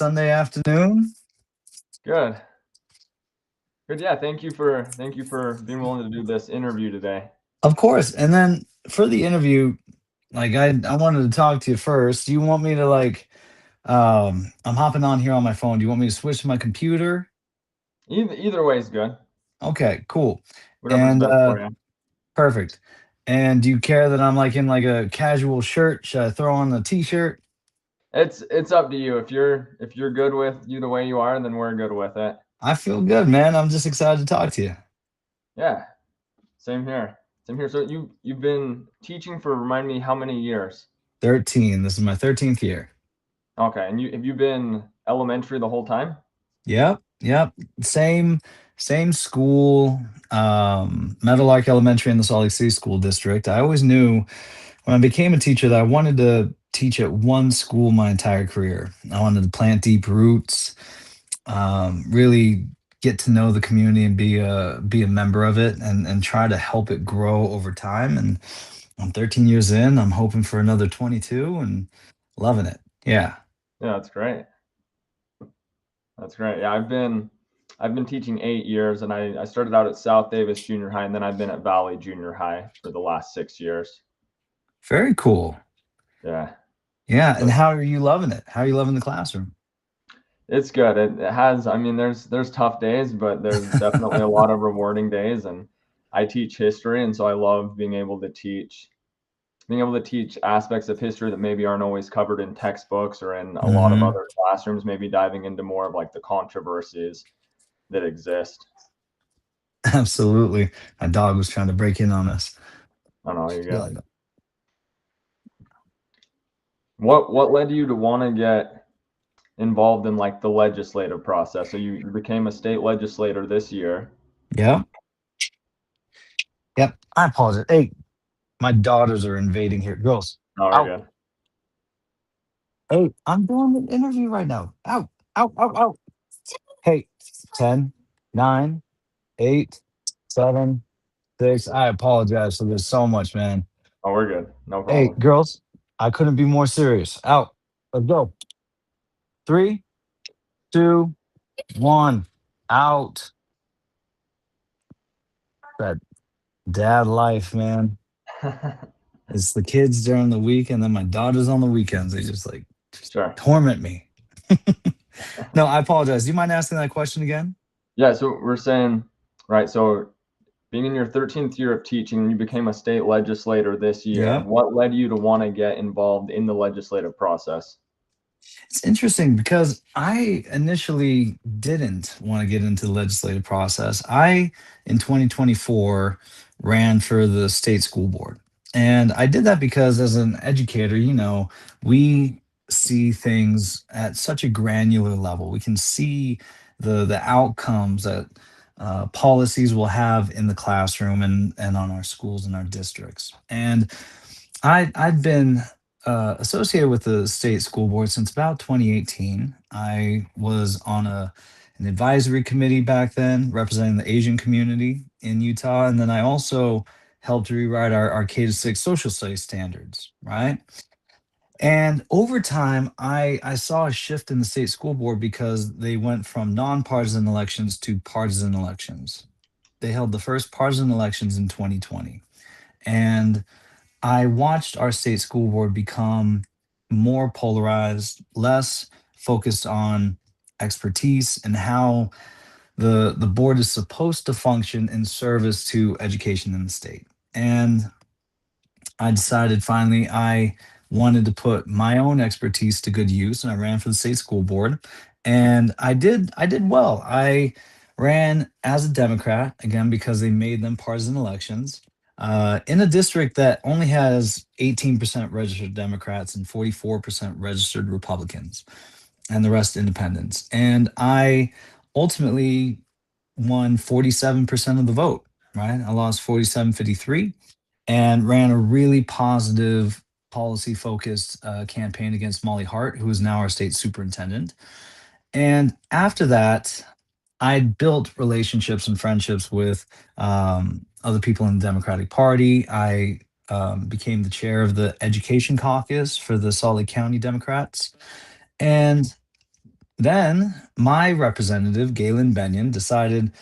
Sunday afternoon. Good. Good. Yeah. Thank you for being willing to do this interview today. Of course. And then for the interview, like I wanted to talk to you first. Do you want me to I'm hopping on here on my phone. Do you want me to switch to my computer? Either way is good. Okay, cool. Whatever's And best for you. perfect. And do you care that I'm like in like a casual shirt? Should I throw on a t-shirt? It's up to you. If you're good with you the way you are, then we're good with it. I feel good, man. I'm just excited to talk to you. Yeah. Same here. Same here. So you've been teaching for remind me how many years? 13. This is my 13th year. Okay. And you been elementary the whole time? Yep, yep. Same school, Meadowlark Elementary in the Salt Lake City School District. I always knew when I became a teacher that I wanted to teach at one school my entire career. I wanted to plant deep roots, really get to know the community and be a member of it and try to help it grow over time. And I'm 13 years in. I'm hoping for another 22 and loving it. Yeah. Yeah, that's great. That's great. Yeah, I've been teaching 8 years, and I started out at South Davis Junior High, and then I've been at Valley Junior High for the last 6 years. Very cool. Yeah. Yeah. And So how are you loving it? How are you loving the classroom? it's good. It has. I mean, there's tough days, but there's definitely a lot of rewarding days. And I teach history, and so I love being able to teach aspects of history that maybe aren't always covered in textbooks or in a lot of Hmm. other classrooms. Maybe diving into more of like the controversies that exist. Absolutely. My dog was trying to break in on us. I don't know. You're Be good. like, What led you to want to get involved in like the legislative process? So you became a state legislator this year. yep, yep. I apologize. Hey, my daughters are invading here. Girls, Oh, you're out. good. Hey, I'm doing an interview right now. Out, out, out, out. Hey, 10, 9, 8, 7, 6. I apologize. So there's so much, man. Oh, we're good. No Hey, problem. girls, I couldn't be more serious. Out. Let's go. 3, 2, 1. Out. That dad life, man. It's the kids during the week, and then my daughters on the weekends. They just Sure. torment me. No, I apologize. Do you mind asking that question again? Yeah, so we're saying, right, so being in your 13th year of teaching, you became a state legislator this year. Yeah. What led you to want to get involved in the legislative process? It's interesting because I initially didn't want to get into the legislative process. In 2024, ran for the state school board. And I did that because as an educator, we see things at such a granular level. We can see the outcomes that policies will have in the classroom and on our schools and our districts. And I'd been associated with the state school board since about 2018. I was on an advisory committee back then, representing the Asian community in Utah, and then I also helped rewrite our K to 6 social studies standards. Right, and over time, I saw a shift in the state school board because they went from nonpartisan elections to partisan elections. They held the first partisan elections in 2020, and I watched our state school board become more polarized, less focused on expertise and how the board is supposed to function in service to education in the state. And I decided finally I wanted to put my own expertise to good use, and I ran for the state school board. And I did well. I ran as a Democrat again because they made them partisan elections. In a district that only has 18% registered Democrats and 44% registered Republicans, and the rest independents. And I ultimately won 47% of the vote, right? I lost 47-53 and ran a really positive policy focused campaign against Molly Hart, who is now our state superintendent. And after that, I built relationships and friendships with other people in the Democratic Party. I became the chair of the education caucus for the Salt Lake County Democrats. And Then my representative, Galen Benyon, decided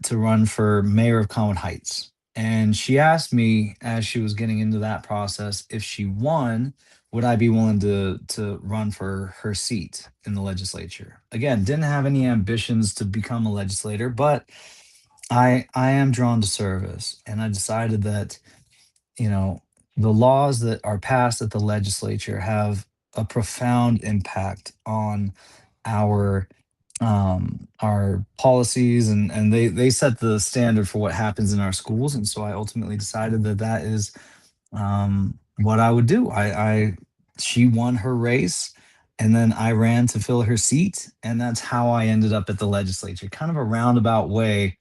to run for mayor of Conwood Heights. And she asked me as she was getting into that process, if she won, would I be willing to run for her seat in the legislature? Again, didn't have any ambitions to become a legislator, but I am drawn to service, and I decided that, you know, the laws that are passed at the legislature have a profound impact on our our policies, and they set the standard for what happens in our schools. And so I ultimately decided that that is what I would do. I She won her race, and then I ran to fill her seat, and that's how I ended up at the legislature. Kind of a roundabout way,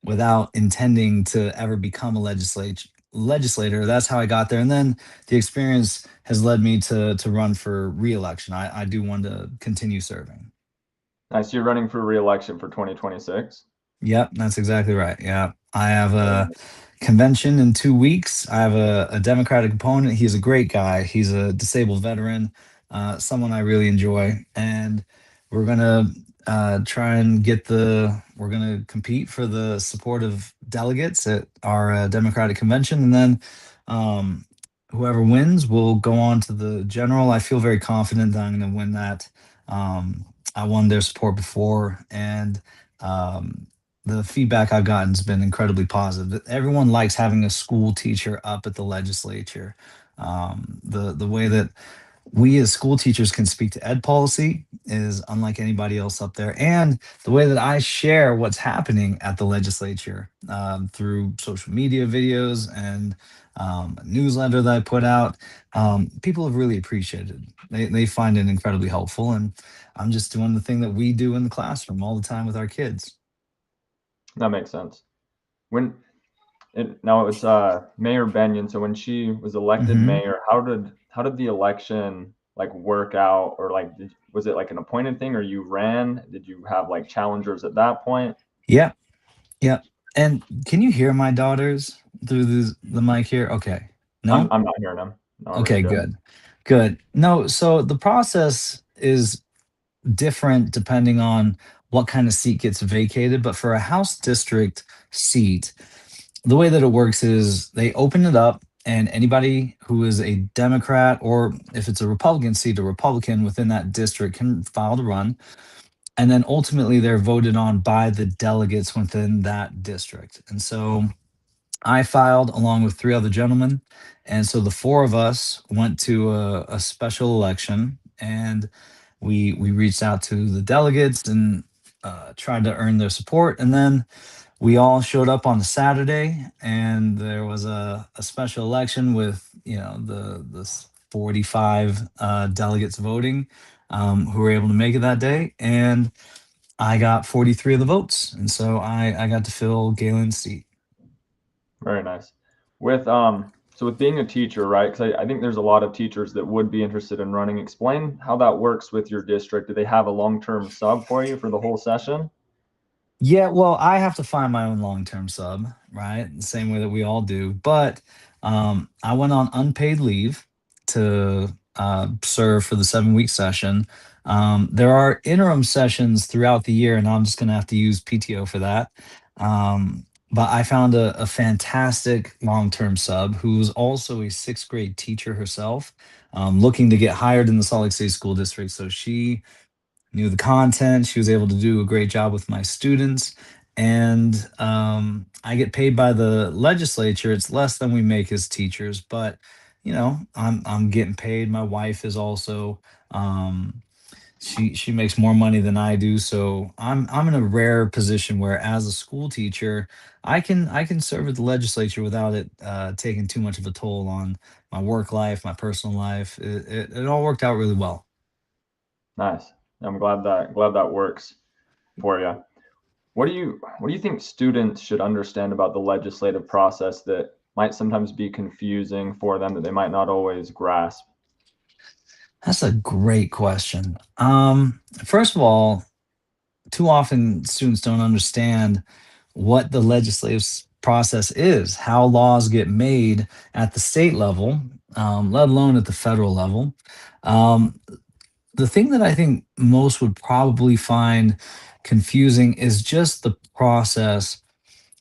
without intending to ever become a legislator. That's how I got there, and then the experience has led me to run for reelection. I do want to continue serving. Nice. You're running for re-election for 2026. Yep, that's exactly right. Yeah. I have Very a nice. convention in 2 weeks. I have a Democratic opponent. He's a great guy. He's a disabled veteran, someone I really enjoy. And we're going to we're going to compete for the support of delegates at our Democratic convention. And then um, whoever wins will go on to the general. I feel very confident that I'm going to win that. I won their support before, and um, the feedback I've gotten has been incredibly positive. Everyone likes having a school teacher up at the legislature. The way that we as school teachers can speak to ed policy is unlike anybody else up there, and the way that I share what's happening at the legislature through social media videos and a newsletter that I put out, people have really appreciated. They find it incredibly helpful, and I'm just doing the thing that we do in the classroom all the time with our kids. That makes sense. When now it's Mayor Benyon. So when she was elected Hmm. mayor, how did the election like work out, or like was it like an appointed thing, or you ran? Did you have like challengers at that point? Yeah, yeah. And can you hear my daughters through the mic here? Okay. I'm No? I'm not hearing them. No, we're Okay, good. good. Good. No, so the process is different depending on what kind of seat gets vacated, but for a House district seat, the way that it works is they open it up, and anybody who is a Democrat, or if it's a Republican seat, a Republican within that district can file to run. And then ultimately they're voted on by the delegates within that district. And so I filed along with three other gentlemen. And so the four of us went to a special election, and we reached out to the delegates and tried to earn their support. And then we all showed up on the Saturday, and there was a special election with, the 45 delegates voting, who were able to make it that day. And I got 43 of the votes. And so I got to fill Galen's seat. Very nice. With so with being a teacher, right? Because I think there's a lot of teachers that would be interested in running. Explain how that works with your district. Do they have a long-term sub for you for the whole session? Yeah, well, I have to find my own long-term sub, right? The same way that we all do. But I went on unpaid leave to serve for the 7 week session. There are interim sessions throughout the year, and I'm just going to have to use PTO for that. But I found a fantastic long-term sub who's also a sixth grade teacher herself, looking to get hired in the Salt Lake City School District. So she knew the content. She was able to do a great job with my students. And I get paid by the legislature. It's less than we make as teachers, but I'm getting paid. My wife is also she makes more money than I do. So I'm in a rare position where, as a school teacher, I can serve at the legislature without it taking too much of a toll on my work life, my personal life. It all worked out really well. Nice. I'm glad that works for you. What do you think students should understand about the legislative process that might sometimes be confusing for them, that they might not always grasp? That's a great question. First of all, too often students don't understand what the legislative process is, how laws get made at the state level, let alone at the federal level. Um, The thing that I think most would probably find confusing is just the process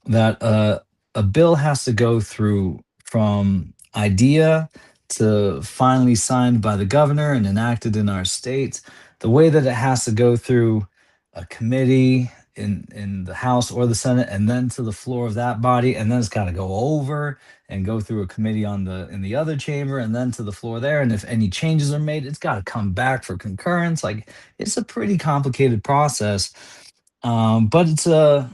that a bill has to go through from idea to finally signed by the governor and enacted in our states. The way that it has to go through a committee in the House or the Senate, and then to the floor of that body, and then it's got to go over and go through a committee on the in the other chamber, and then to the floor there. And if any changes are made, it's got to come back for concurrence. Like, it's a pretty complicated process, but it's a,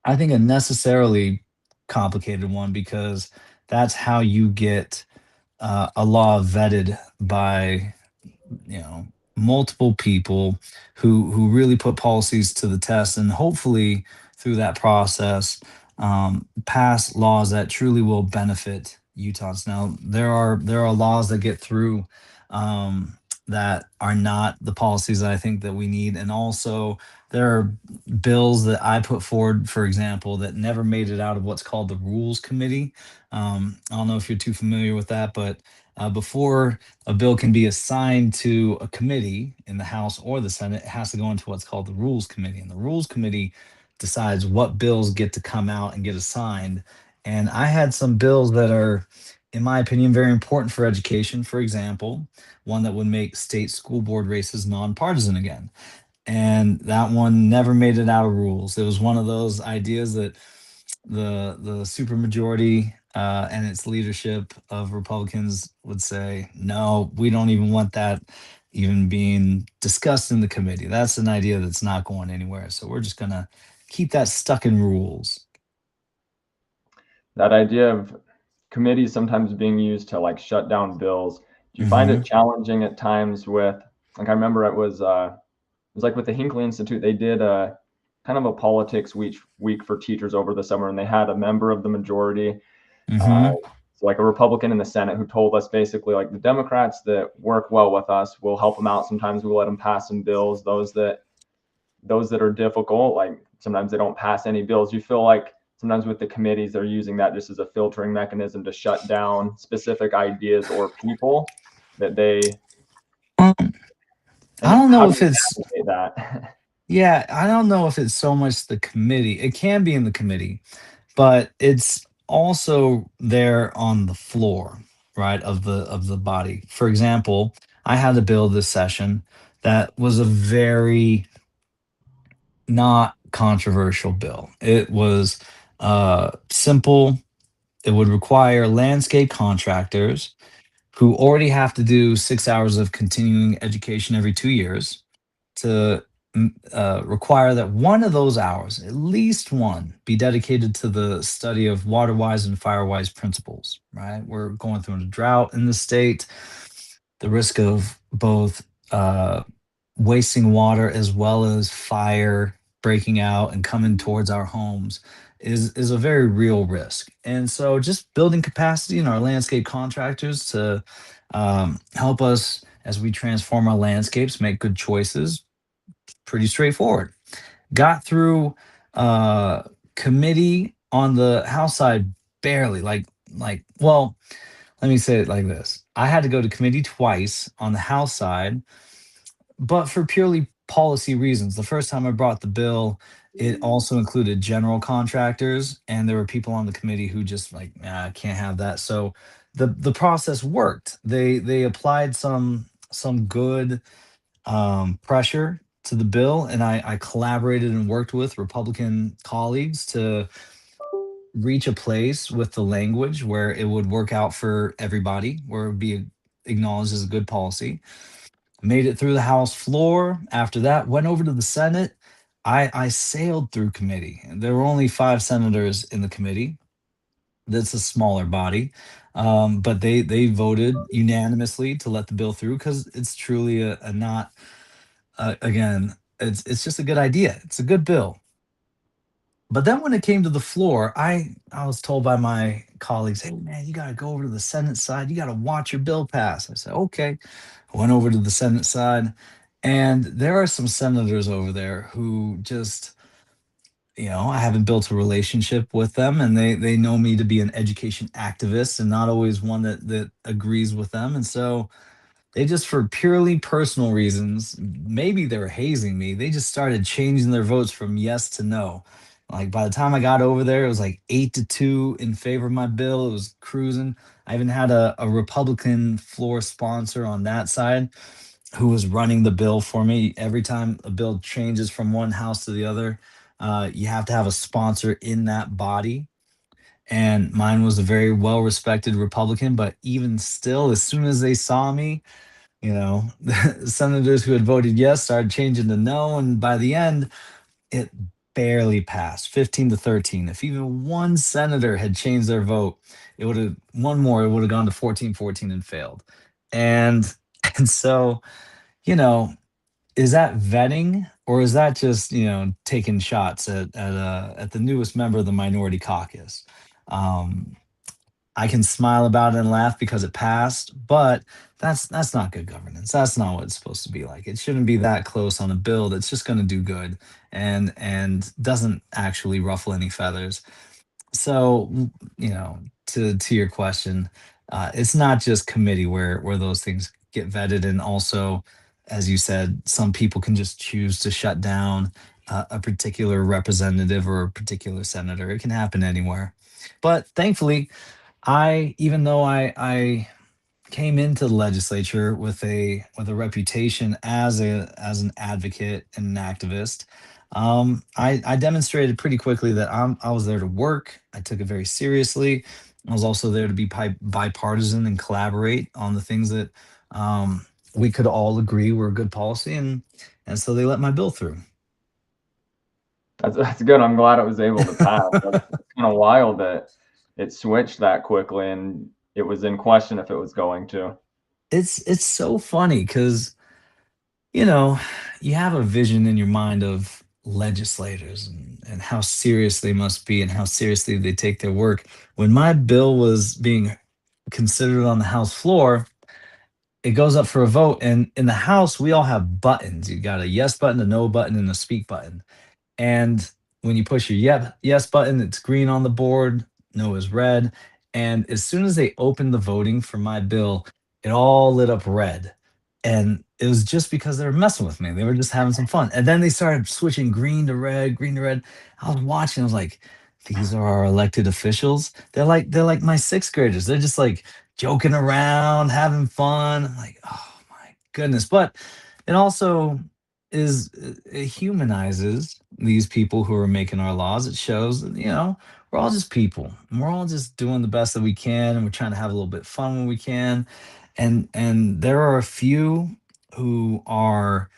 I think, a necessarily complicated one, because that's how you get a law vetted by, you know, multiple people who really put policies to the test, and hopefully through that process pass laws that truly will benefit Utahns. Now there are laws that get through um, that are not the policies that I think that we need, and also there are bills that I put forward, for example, that never made it out of what's called the Rules Committee. I don't know if you're too familiar with that, but before a bill can be assigned to a committee in the House or the Senate, it has to go into what's called the Rules Committee. And the Rules Committee decides what bills get to come out and get assigned. And I had some bills that are, in my opinion, very important for education. For example, one that would make state school board races nonpartisan again. And that one never made it out of rules. It was one of those ideas that the supermajority and its leadership of Republicans would say, no, we don't even want that even being discussed in the committee. That's an idea that's not going anywhere. So we're just gonna keep that stuck in rules. That idea of committees sometimes being used to like shut down bills. Do you find Hmm. it challenging at times with, like, I remember it was like with the Hinckley Institute, they did a kind of a politics week for teachers over the summer, and they had a member of the majority, uh, Hmm. so like a Republican in the Senate, who told us basically like the Democrats that work well with us, we'll help them out. Sometimes we'll let them pass some bills. Those that are difficult, like sometimes they don't pass any bills. You feel like sometimes with the committees, they're using that just as a filtering mechanism to shut down specific ideas or people that they, Um, I and don't how know do if you it's, navigate that? yeah, I don't know if it's so much the committee. It can be in the committee, but it's also there on the floor, right, of the body. For example, I had a bill this session that was a very not controversial bill. It was simple. It would require landscape contractors who already have to do 6 hours of continuing education every 2 years to require that one of those hours, at least one, be dedicated to the study of water wise and fire wise principles, right? We're going through a drought in the state. The risk of both uh, wasting water as well as fire breaking out and coming towards our homes is a very real risk. And so just building capacity in our landscape contractors to help us as we transform our landscapes, make good choices, pretty straightforward. Got through uh committee on the House side barely. Well, let me say it like this. I had to go to committee twice on the House side, but for purely policy reasons. The first time I brought the bill, it also included general contractors, and there were people on the committee who just like, "Nah, I can't have that." So the process worked. They applied some good pressure to the bill, and I collaborated and worked with Republican colleagues to reach a place with the language where it would work out for everybody, where it would be acknowledged as a good policy. Made it through the House floor. After that, went over to the Senate. I sailed through committee. There were only 5 senators in the committee. That's a smaller body, but they voted unanimously to let the bill through because it's truly a not again, it's just a good idea. It's a good bill. But then when it came to the floor, I was told by my colleagues, "Hey man, you got to go over to the Senate side. You got to watch your bill pass." I said, "Okay." I went over to the Senate side, and there are some senators over there who just, I haven't built a relationship with them, and they know me to be an education activist and not always one that agrees with them. And so they just, for purely personal reasons, maybe they were hazing me. They just started changing their votes from yes to no. Like by the time I got over there, it was like 8-2 in favor of my bill. It was cruising. I even had a Republican floor sponsor on that side who was running the bill for me. Every time a bill changes from one house to the other, you have to have a sponsor in that body. And mine was a very well respected Republican. But even still, as soon as they saw me, the senators who had voted yes started changing to no. And by the end, it barely passed 15-13. If even one senator had changed their vote, it would have one more, it would have gone to 14-14 and failed. And and so, you know, is that vetting, or is that just, taking shots at the newest member of the minority caucus? Um, I can smile about it and laugh because it passed, but that's not good governance. That's not what it's supposed to be like. It shouldn't be that close on a bill that's just going to do good and doesn't actually ruffle any feathers. So, to your question, it's not just committee where those things get vetted, and also, as you said, some people can just choose to shut down a particular representative or a particular senator. It can happen anywhere. But thankfully, even though I came into the legislature with a reputation as an advocate and an activist, I demonstrated pretty quickly that I was there to work. I took it very seriously. I was also there to be bipartisan and collaborate on the things that we could all agree were good policy, and so they let my bill through. That's good. I'm glad it was able to pass. That's kind of wild that it switched that quickly and it was in question if it was going to. It's so funny because you know, you have a vision in your mind of legislators and how serious they must be and how seriously they take their work. When my bill was being considered on the House floor, it goes up for a vote. And in the House, we all have buttons. You got a yes button, a no button, and a speak button. And when you push your yes button, it's green on the board, no is red. And as soon as they opened the voting for my bill, it all lit up red. And it was just because they were messing with me. They were just having some fun. And then they started switching green to red, green to red. I was watching, I was like, these are our elected officials. They're like my sixth graders. They're just like joking around, having fun. I'm like, oh my goodness. But it also it humanizes these people who are making our laws. It shows that, we're all just people. And we're all just doing the best that we can, and we're trying to have a little bit of fun when we can. And there are a few who are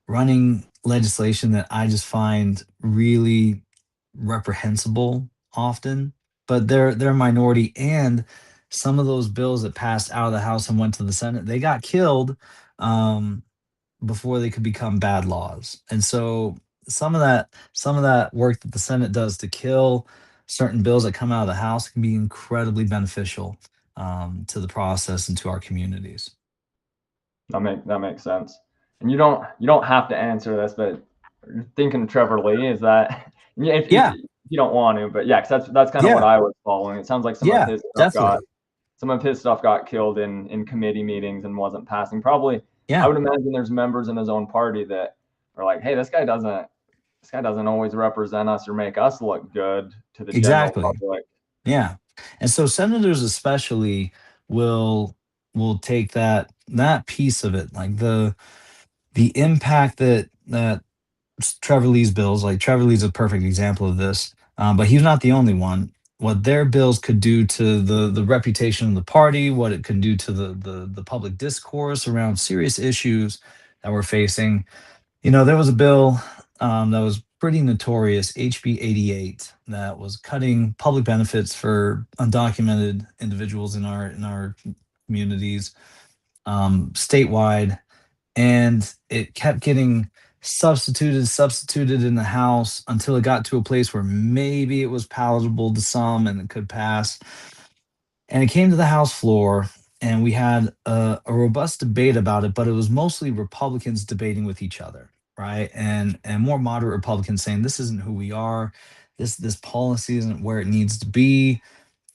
running legislation that I just find really reprehensible often, but they're a minority. And some of those bills that passed out of the House and went to the Senate, they got killed um, before they could become bad laws. And so some of that work that the Senate does to kill certain bills that come out of the House can be incredibly beneficial to the process and to our communities. That makes sense. And you don't have to answer this, but thinking of Trevor Lee, is that yeah, if Yeah, you don't want to, but yeah, 'cause that's kind of what yeah, I was following. It sounds like yeah, definitely. some of his stuff got killed in committee meetings and wasn't passing. Probably, I Yeah, would imagine there's members in his own party that are like, hey, this guy doesn't always represent us or make us look good to the general exactly. public. Yeah. And so senators especially will will take that piece of it, like the impact that Trevor Lee's bills, like Trevor Lee's a perfect example of this, but he's not the only one. What their bills could do to the reputation of the party, what it could do to the public discourse around serious issues that we're facing. There was a bill that was pretty notorious, HB 88, that was cutting public benefits for undocumented individuals in our communities statewide, and it kept getting substituted in the House until it got to a place where maybe it was palatable to some and it could pass. And it came to the House floor, and we had a robust debate about it, but it was mostly Republicans debating with each other, right? And more moderate Republicans saying this isn't who we are, this policy isn't where it needs to be,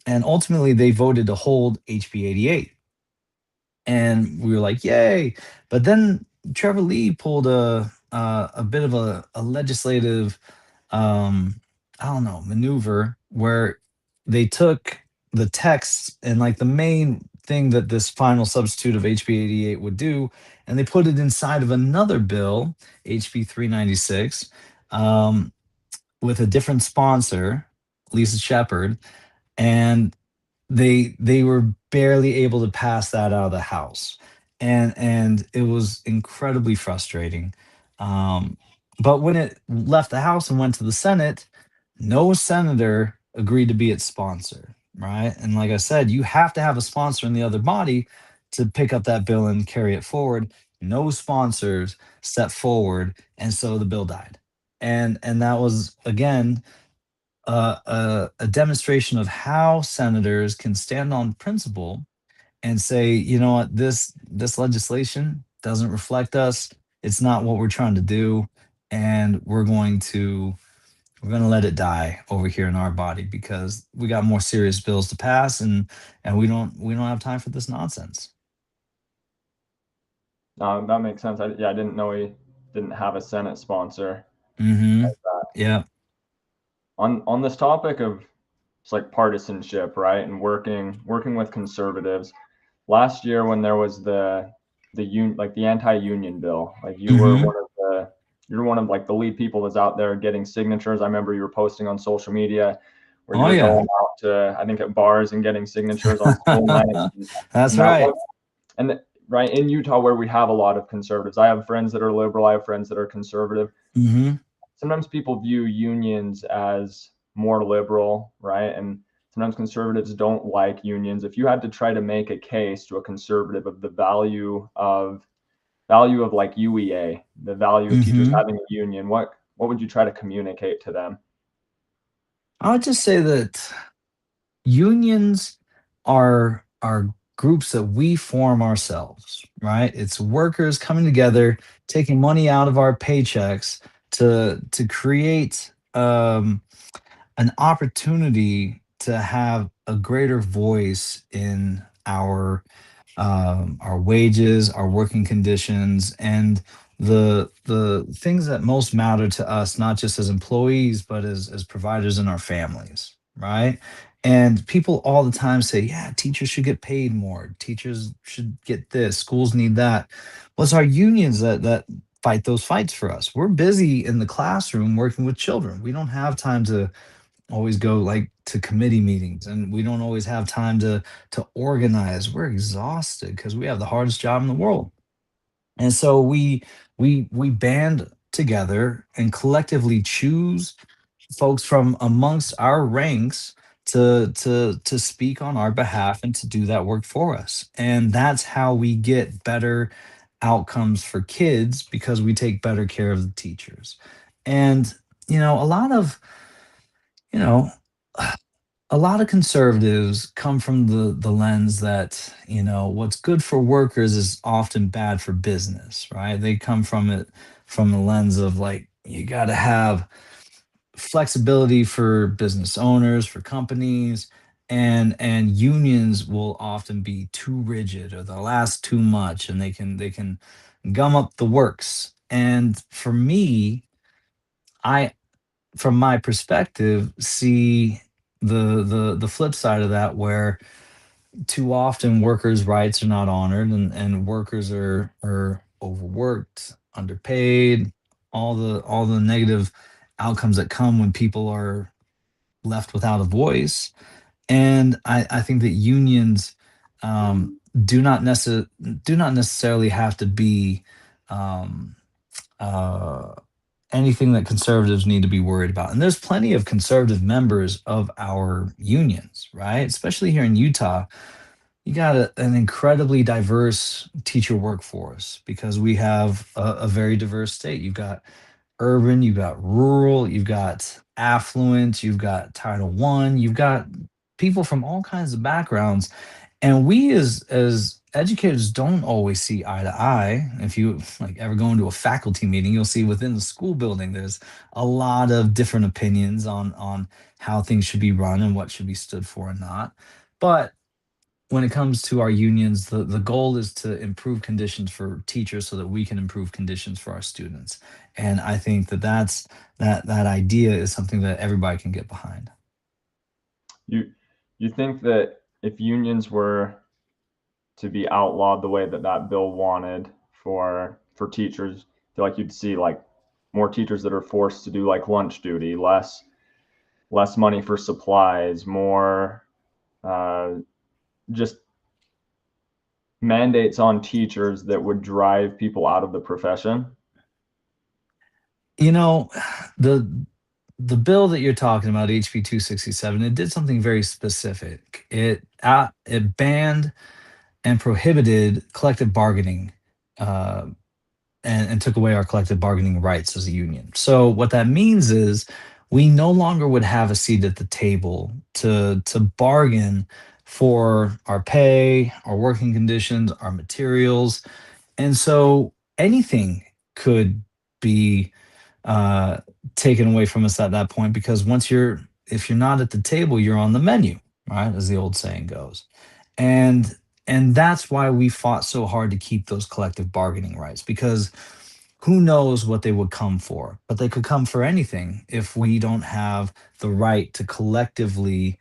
and ultimately they voted to hold HB 88. and we were like, "Yay!" But then Trevor Lee pulled a bit of a legislative, I don't know, maneuver where they took the text and like the main thing that this final substitute of HB 88 would do, and they put it inside of another bill, HB 396, um, with a different sponsor, Lisa Shepard, and they were barely able to pass that out of the house, and it was incredibly frustrating. um but when it left the house and went to the Senate, no senator agreed to be its sponsor, right? And like I said, you have to have a sponsor in the other body to pick up that bill and carry it forward. No sponsors stepped forward, and so the bill died. And that was again a demonstration of how senators can stand on principle and say, you know what, this legislation doesn't reflect us. It's not what we're trying to do, and we're going to let it die over here in our body because we got more serious bills to pass, and we don't have time for this nonsense. That makes sense. Yeah, I didn't know he didn't have a Senate sponsor. Mm-hmm. Yeah. On this topic of it's like partisanship, right? And working with conservatives. Last year when there was the anti-union bill, like Mm-hmm. you're one of like the lead people that's out there getting signatures. I remember you were posting on social media where you Oh were yeah. going out to I think at bars and getting signatures on school nights. That's And that right. was and right in Utah where we have a lot of conservatives. I have friends that are liberal, I have friends that are conservative. Mm-hmm. Sometimes people view unions as more liberal, right? And sometimes conservatives don't like unions. If you had to try to make a case to a conservative of the value of like UEA, the value of teachers Mm-hmm. having a union, what would you try to communicate to them? I would just say that unions are groups that we form ourselves, right? It's workers coming together, taking money out of our paychecks to create an opportunity to have a greater voice in our wages, our working conditions, and the things that most matter to us, not just as employees, but as providers in our families, right? And people all the time say, yeah, teachers should get paid more. Teachers should get this. Schools need that. Well, it's our unions that fight those fights for us. We're busy in the classroom working with children. We don't have time to always go like to committee meetings, and we don't always have time to organize. We're exhausted because we have the hardest job in the world. And so we band together and collectively choose folks from amongst our ranks to speak on our behalf and to do that work for us. And that's how we get better outcomes for kids because we take better care of the teachers. And a lot of you know a lot of conservatives come from the lens that what's good for workers is often bad for business, right? They come from it from the lens of like you got to have flexibility for business owners, for companies, and unions will often be too rigid or they'll ask too much, and they can gum up the works. And for me, I from my perspective, see the flip side of that, where too often workers' rights are not honored, and workers are overworked, underpaid, all the negative outcomes that come when people are left without a voice. And I think that unions do not necessarily have to be um, uh, anything that conservatives need to be worried about. And there's plenty of conservative members of our unions, right? Especially here in Utah, you got an incredibly diverse teacher workforce because we have a very diverse state. You've got urban, you've got rural, you've got affluent, you've got Title One, you've got people from all kinds of backgrounds, and we as educators don't always see eye to eye. If you like ever go into a faculty meeting, you'll see within the school building there's a lot of different opinions on how things should be run and what should be stood for and not. But when it comes to our unions, the goal is to improve conditions for teachers so that we can improve conditions for our students. And I think that that idea is something that everybody can get behind. You you think that if unions were to be outlawed the way that that bill wanted for teachers, I feel like you'd see like more teachers that are forced to do like lunch duty, less money for supplies, more uh, just mandates on teachers that would drive people out of the profession. You know, the the bill that you're talking about, HB 267, it did something very specific. It banned and prohibited collective bargaining, uh, and took away our collective bargaining rights as a union. So what that means is we no longer would have a seat at the table to bargain for our pay, our working conditions, our materials. And so anything could be uh, taken away from us at that point, because if you're not at the table, you're on the menu, right? As the old saying goes. And that's why we fought so hard to keep those collective bargaining rights, because who knows what they would come for, but they could come for anything if we don't have the right to collectively,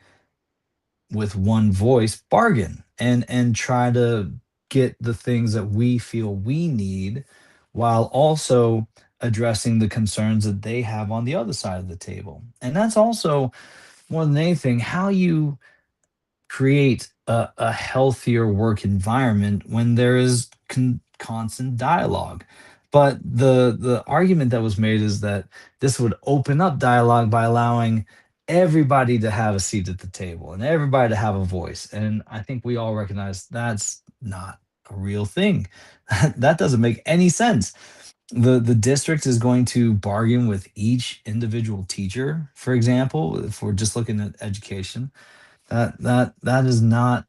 with one voice, bargain and try to get the things that we feel we need, while also addressing the concerns that they have on the other side of the table. And that's also, more than anything, how you create a healthier work environment when there is constant dialogue. But the argument that was made is that this would open up dialogue by allowing everybody to have a seat at the table and everybody to have a voice. And I think we all recognize that's not a real thing. That doesn't make any sense. The district is going to bargain with each individual teacher, for example, if we're just looking at education. That is not,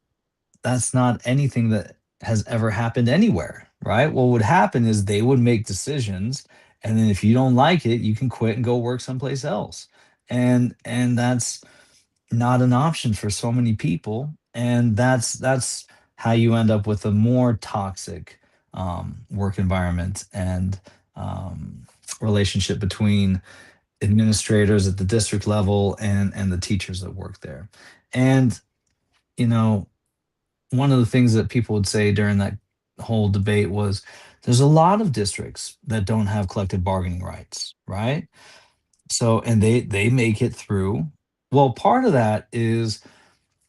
that's not anything that has ever happened anywhere, right? What would happen is they would make decisions, and then if you don't like it, you can quit and go work someplace else. And that's not an option for so many people, and that's how you end up with a more toxic work environment and um, relationship between administrators at the district level and the teachers that work there. And you know, one of the things that people would say during that whole debate was there's a lot of districts that don't have collective bargaining rights, right? So, and they make it through. Well, part of that is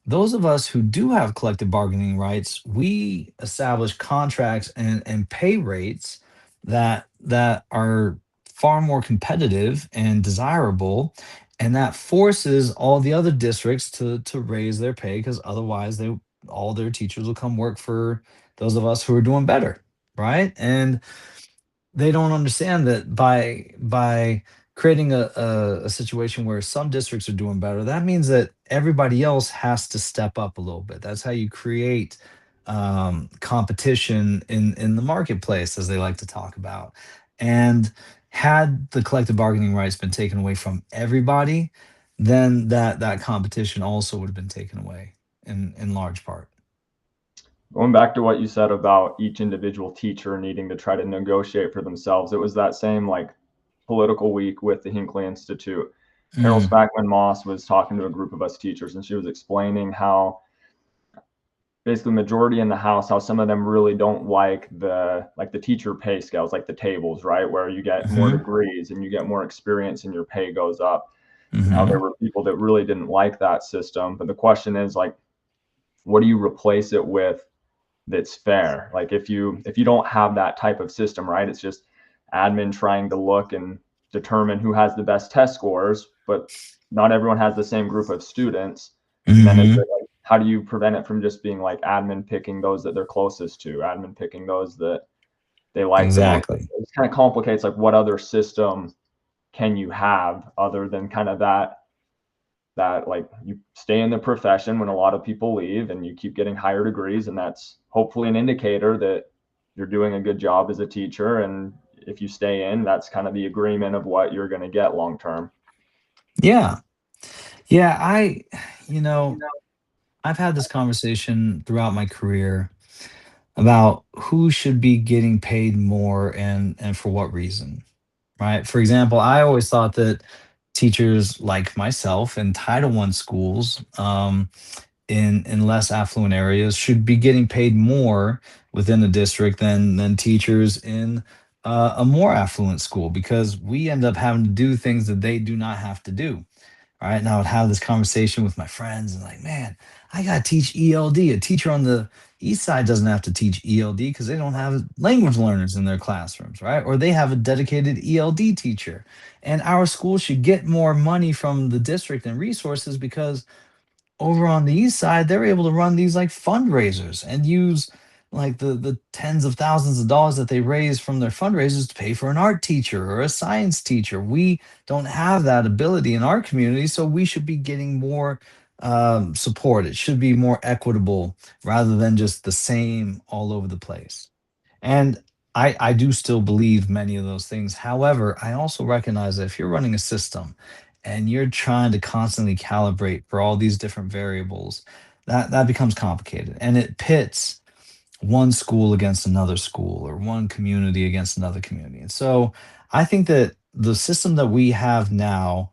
those of us who do have collective bargaining rights, we establish contracts and pay rates that are far more competitive and desirable, and that forces all the other districts to raise their pay, because otherwise they all their teachers will come work for those of us who are doing better, right? And they don't understand that by creating a situation where some districts are doing better, that means that everybody else has to step up a little bit. That's how you create competition in the marketplace, as they like to talk about. And had the collective bargaining rights been taken away from everybody, then that competition also would have been taken away in large part. Going back to what you said about each individual teacher needing to try to negotiate for themselves, it was that same like political week with the Hinckley Institute. Carol Mm, Spackman Moss was talking to a group of us teachers, and she was explaining how basically majority in the House, how some of them really don't like the teacher pay scales, like the tables, right, where you get more hmm degrees and you get more experience and your pay goes up, and how there hmm were people that really didn't like that system. But the question is like, what do you replace it with that's fair? Like if you don't have that type of system, right? It's just admin trying to look and determine who has the best test scores, but not everyone has the same group of students. And then is hmm it like, how do you prevent it from just being like admin picking those that they're closest to, admin picking those that they like the most? exactly. It kind of complicates like what other system can you have other than kind of that like you stay in the profession when a lot of people leave and you keep getting higher degrees, and that's hopefully an indicator that you're doing a good job as a teacher, and if you stay in, that's kind of the agreement of what you're going to get long term. Yeah. Yeah, you know, I've had this conversation throughout my career about who should be getting paid more and for what reason, right? For example, I always thought that teachers like myself in Title I schools, in less affluent areas should be getting paid more within the district than teachers in a more affluent school, because we end up having to do things that they do not have to do. All right. And I would have this conversation with my friends and like, man, I got to teach ELD. A teacher on the east side doesn't have to teach ELD because they don't have language learners in their classrooms, right? Or they have a dedicated ELD teacher. And our school should get more money from the district and resources because over on the east side, they're able to run these like fundraisers and use like the tens of thousands of dollars that they raise from their fundraisers to pay for an art teacher or a science teacher. We don't have that ability in our community, so we should be getting more support. It should be more equitable rather than just the same all over the place. And I do still believe many of those things. However, I also recognize that if you're running a system and you're trying to constantly calibrate for all these different variables, that becomes complicated and it pits one school against another school or one community against another community. And so I think that the system that we have now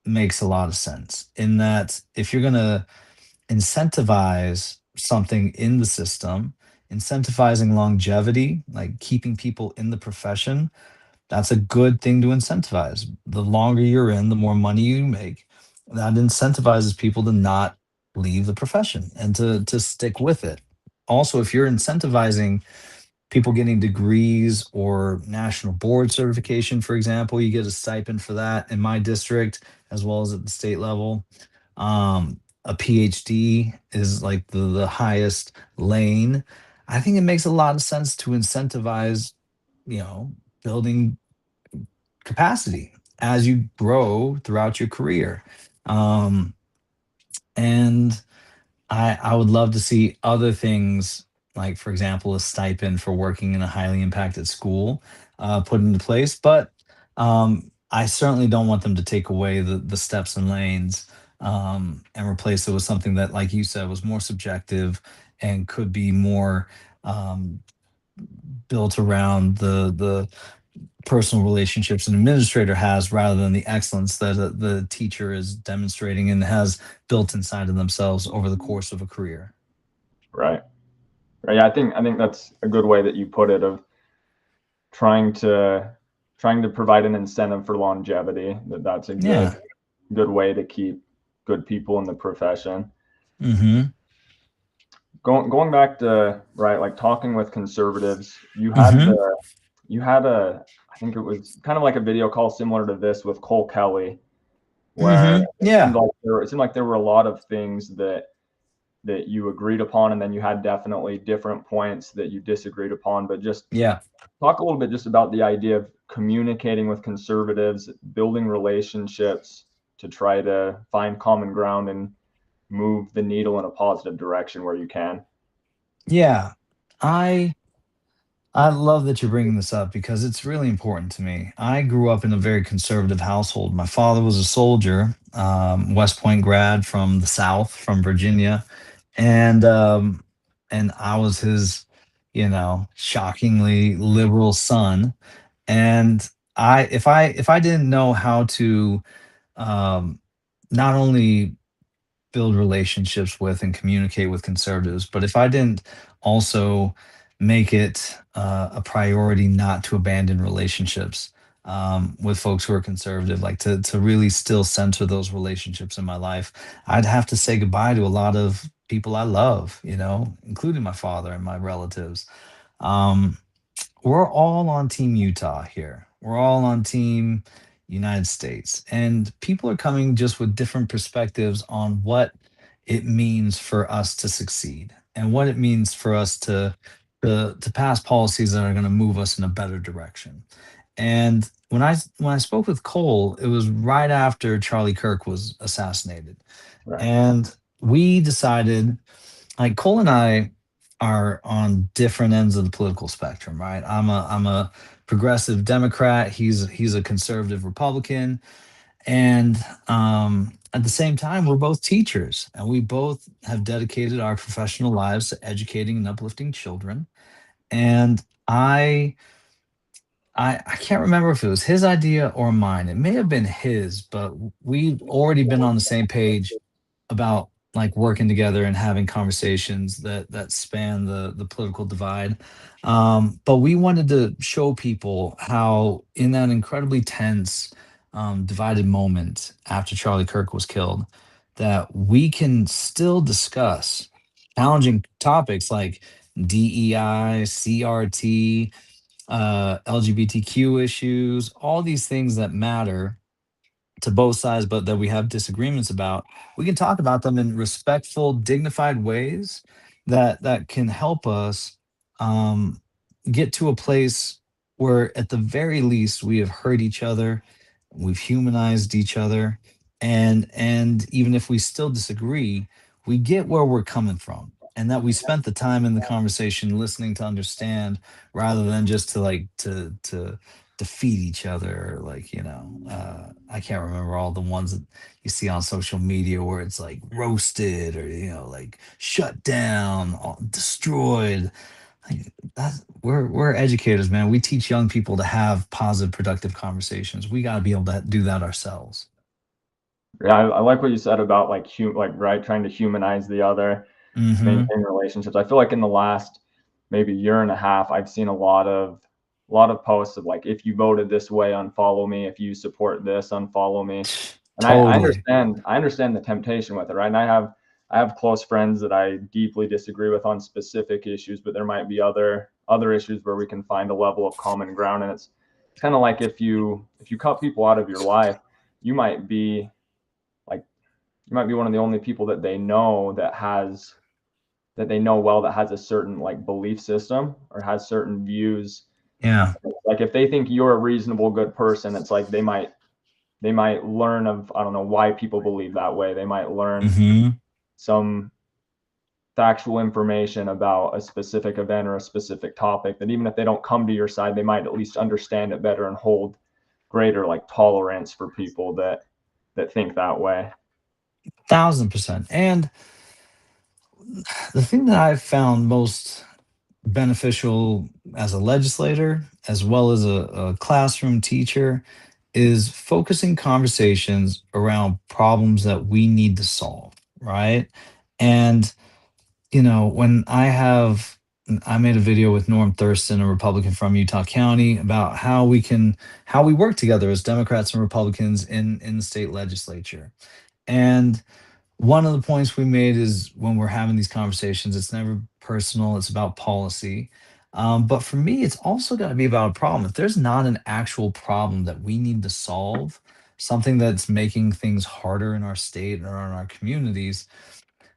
makes a lot of sense in that if you're going to incentivize something in the system, incentivizing longevity, like keeping people in the profession, that's a good thing to incentivize. The longer you're in, the more money you make. That incentivizes people to not leave the profession and to stick with it. Also, if you're incentivizing people getting degrees or national board certification, for example, you get a stipend for that in my district as well as at the state level. A PhD is like the highest lane. I think it makes a lot of sense to incentivize, you know, building capacity as you grow throughout your career. Um, and I would love to see other things, like, for example, a stipend for working in a highly impacted school put into place. But I certainly don't want them to take away the steps and lanes and replace it with something that, like you said, was more subjective and could be more um, built around the personal relationships an administrator has rather than the excellence that the teacher is demonstrating and has built inside of themselves over the course of a career. Right. Right. Yeah, I think that's a good way that you put it, of trying to trying to provide an incentive for longevity. That's a Yeah. good way to keep good people in the profession. Mm-hmm. Going back to, right, like talking with conservatives, Mm-hmm. you had a, I think it was kind of like a video call similar to this with Cole Kelly, where Mm-hmm. Yeah. it seemed like there were a lot of things that you agreed upon, and then you had definitely different points that you disagreed upon. But just Yeah. talk a little bit just about the idea of communicating with conservatives, building relationships to try to find common ground and move the needle in a positive direction where you can. Yeah. I I love that you're bringing this up because it's really important to me. I grew up in a very conservative household. My father was a soldier, West Point grad from the South, from Virginia, and I was his, shockingly liberal son. And if I didn't know how to um, not only build relationships with and communicate with conservatives. But if I didn't also make it a priority not to abandon relationships with folks who are conservative, like to really still center those relationships in my life, I'd have to say goodbye to a lot of people I love, including my father and my relatives. Um, we're all on Team Utah here. We're all on Team United States. And people are coming just with different perspectives on what it means for us to succeed and what it means for us to pass policies that are going to move us in a better direction. And when I spoke with Cole, it was right after Charlie Kirk was assassinated. Right. And we decided, like, Cole and I are on different ends of the political spectrum, right? I'm a progressive Democrat. He's a conservative Republican, and at the same time, we're both teachers and we both have dedicated our professional lives to educating and uplifting children. And I can't remember if it was his idea or mine. It may have been his, but we've already been on the same page about like working together and having conversations that span the political divide. But we wanted to show people how in that incredibly tense, divided moment after Charlie Kirk was killed, that we can still discuss challenging topics like DEI, CRT, LGBTQ issues, all these things that matter to both sides, but that we have disagreements about. We can talk about them in respectful, dignified ways that can help us um, get to a place where, at the very least, we have heard each other, we've humanized each other, and even if we still disagree, we get where we're coming from, and that we spent the time in the conversation listening to understand rather than just to like to defeat each other, like, I can't remember all the ones that you see on social media where it's like roasted or, like shut down, destroyed. Like, that's we're educators, man. We teach young people to have positive, productive conversations. We got to be able to do that ourselves. Yeah, I like what you said about like right, trying to humanize the other, Mm-hmm. maintain relationships. I feel like in the last maybe year and a half, I've seen a lot of posts of like, if you voted this way, unfollow me. If you support this, unfollow me. And I Totally. understand I understand the temptation with it, right? And I have close friends that I deeply disagree with on specific issues, but there might be other issues where we can find a level of common ground. And it's kind of like if you cut people out of your life, you might be like you might be one of the only people that they know that they know well, that has a certain like belief system or has certain views. Yeah. Like if they think you're a reasonable, good person, it's like they might learn of, I don't know, why people believe that way. They might learn Mm-hmm. some factual information about a specific event or a specific topic that even if they don't come to your side, they might at least understand it better and hold greater like tolerance for people that think that way. 1,000%. And the thing that I've found most beneficial as a legislator, as well as a classroom teacher, is focusing conversations around problems that we need to solve, right? And, when I made a video with Norm Thurston, a Republican from Utah County, about how we work together as Democrats and Republicans in the state legislature. And one of the points we made is when we're having these conversations, it's never personal, it's about policy. But for me, it's also got to be about a problem. If there's not an actual problem that we need to solve, something that's making things harder in our state or in our communities,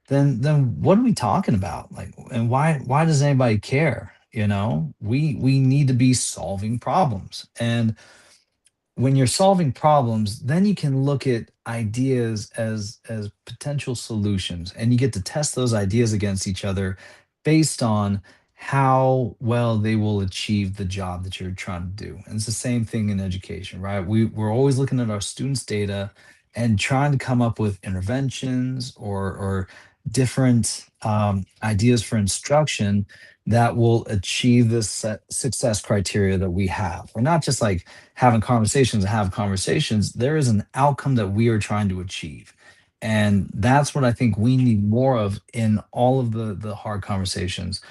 then what are we talking about? Like, and why does anybody care? We need to be solving problems. And when you're solving problems, then you can look at ideas as potential solutions, and you get to test those ideas against each other based on how well they will achieve the job that you're trying to do. And it's the same thing in education, right? We're always looking at our students' data and trying to come up with interventions or different ideas for instruction that will achieve this success criteria that we have. We're not just like having conversations to have conversations. There is an outcome that we are trying to achieve. And that's what I think we need more of in all of the hard conversations.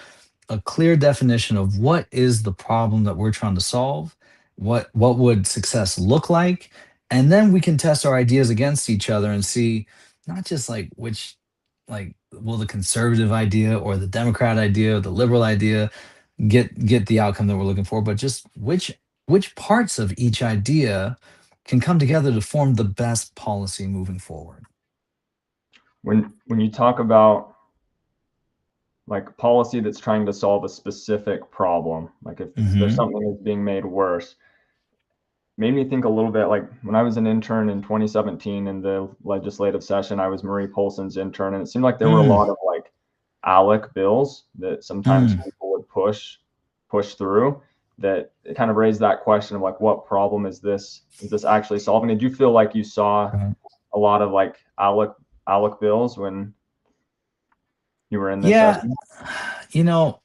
A clear definition of what is the problem that we're trying to solve, what would success look like, and then we can test our ideas against each other and see not just like which, like, will the conservative idea or the Democrat idea or the liberal idea get the outcome that we're looking for, but just which parts of each idea can come together to form the best policy moving forward. When you talk about like policy that's trying to solve a specific problem, like if there's Hmm. something that's being made worse, made me think a little bit like when I was an intern in 2017 in the legislative session. I was Marie Polson's intern, and it seemed like there were a Mm, lot of like ALEC bills that sometimes mm. people would push through, that it kind of raised that question of like, what problem is this actually solving? Did you feel like you saw Right. a lot of like ALEC bills when you were in this Yeah, session? you know,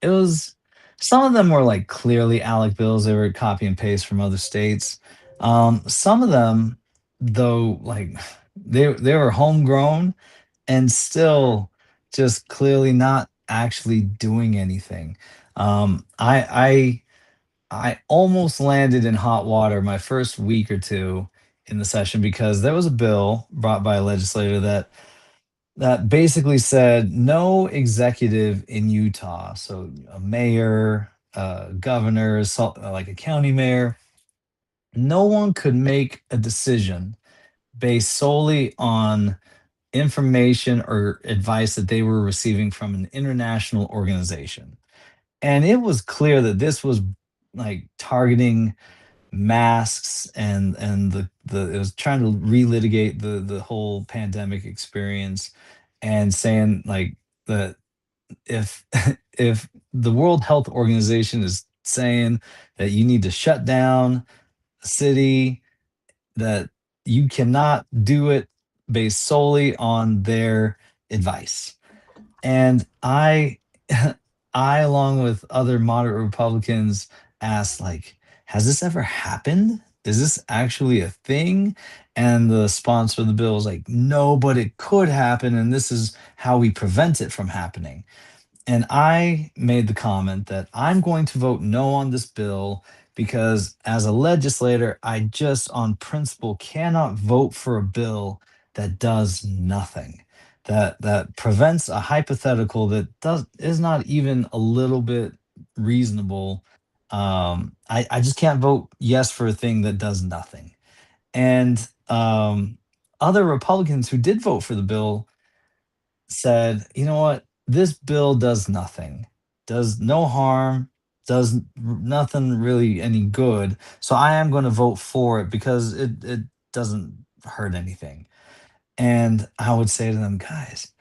it was some of them were like clearly Alec bills. They were copy and paste from other states. Some of them, though, like they were homegrown and still just clearly not actually doing anything. I almost landed in hot water my first week or two in the session because there was a bill brought by a legislator that basically said no executive in Utah, so a mayor, governor, like a county mayor, no one could make a decision based solely on information or advice that they were receiving from an international organization. And it was clear that this was like targeting masks and the it was trying to relitigate the whole pandemic experience and saying like that if if the World Health Organization is saying that you need to shut down a city, that you cannot do it based solely on their advice. And I, along with other moderate Republicans, asked, like, has this ever happened? Is this actually a thing? And the sponsor of the bill was like, no, but it could happen. And this is how we prevent it from happening. And I made the comment that I'm going to vote no on this bill because as a legislator, I just on principle cannot vote for a bill that does nothing. That prevents a hypothetical that does is not even a little bit reasonable. I just can't vote yes for a thing that does nothing. And other Republicans who did vote for the bill said, you know what, this bill does nothing, does no harm, does nothing really any good. So I am going to vote for it because it doesn't hurt anything. And I would say to them, guys,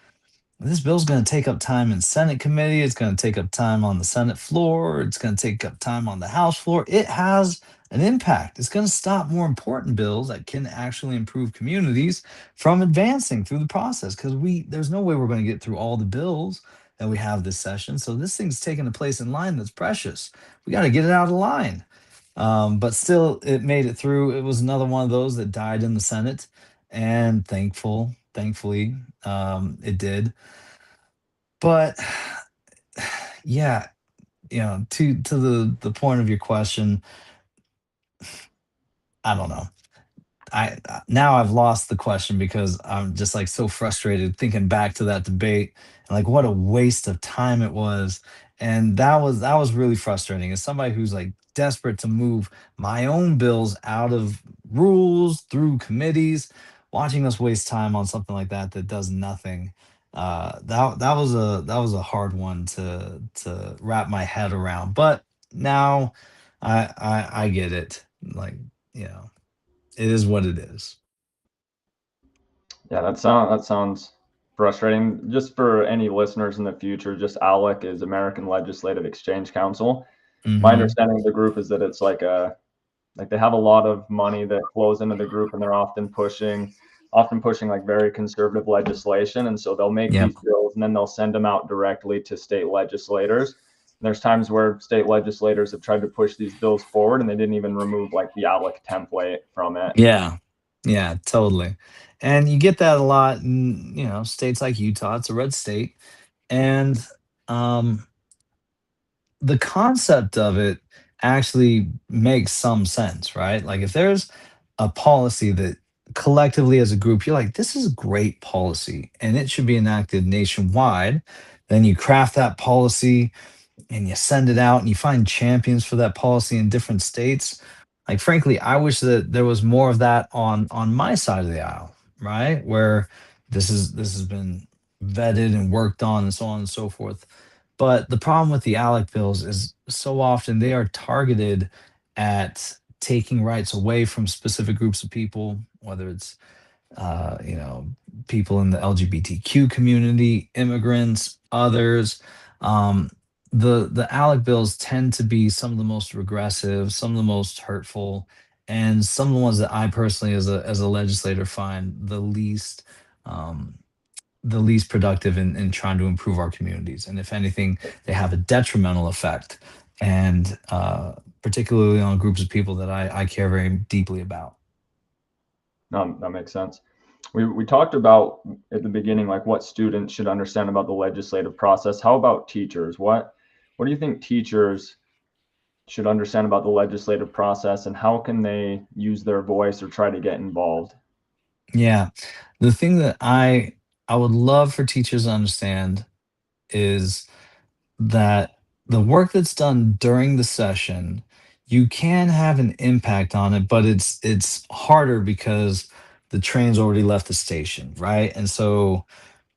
this bill's going to take up time in Senate committee. It's going to take up time on the Senate floor. It's going to take up time on the House floor. It has an impact. It's going to stop more important bills that can actually improve communities from advancing through the process because there's no way we're going to get through all the bills that we have this session. So this thing's taking a place in line that's precious. We got to get it out of line. But still, it made it through. It was another one of those that died in the Senate, and thankfully, it did. But yeah, to the point of your question, I don't know. Now I've lost the question because I'm just like so frustrated thinking back to that debate and like what a waste of time it was. And that was really frustrating as somebody who's like desperate to move my own bills out of rules through committees, watching us waste time on something like that does nothing. That was a hard one to wrap my head around. But now I get it. Like, you know, it is what it is. Yeah, that sounds frustrating. Just for any listeners in the future, just ALEC is American Legislative Exchange Council. My Mhm. understanding of the group is that it's like they have a lot of money that flows into the group, and they're often pushing like very conservative legislation, and so they'll make Yep. these bills and then they'll send them out directly to state legislators. And there's times where state legislators have tried to push these bills forward and they didn't even remove like the ALEC template from it. Yeah. Yeah, totally. And you get that a lot in, states like Utah. It's a red state. And um the concept of it actually makes some sense, right? Like if there's a policy that collectively as a group you're like, this is a great policy and it should be enacted nationwide, then you craft that policy and you send it out and you find champions for that policy in different states. Like frankly, I wish that there was more of that on my side of the aisle, right? Where this has been vetted and worked on and so on and so forth. But the problem with the ALEC bills is so often they are targeted at taking rights away from specific groups of people, whether it's uh, you know, people in the LGBTQ community, immigrants, others. Um, the ALEC bills tend to be some of the most regressive, some of the most hurtful, and some of the ones that I personally, as a legislator, find um, the least productive in trying to improve our communities. And if anything, they have a detrimental effect, and particularly on groups of people that I care very deeply about. No, that makes sense. We talked about at the beginning, like what students should understand about the legislative process. How about teachers? What do you think teachers should understand about the legislative process, and how can they use their voice or try to get involved? Yeah, the thing that I would love for teachers to understand is that the work that's done during the session, you can have an impact on it, but it's harder because the train's already left the station, right? And so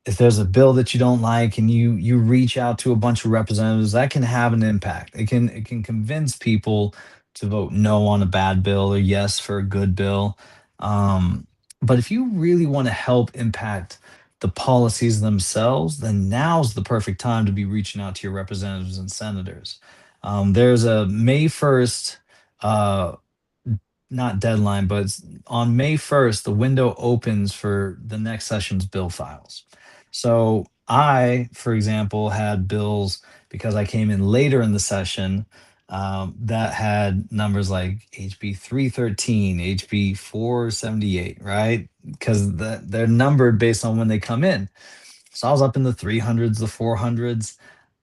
if there's a bill that you don't like and you reach out to a bunch of representatives, that can have an impact. It can convince people to vote no on a bad bill or yes for a good bill. um, but if you really want to help impact the policies themselves, then now's the perfect time to be reaching out to your representatives and senators. There's a May 1st, uh, not deadline, but on May 1st, the window opens for the next session's bill files. So I, for example, had bills because I came in later in the session, that had numbers like HB 313, HB 478, right? Because they're numbered based on when they come in. So I was up in the 300s, the 400s.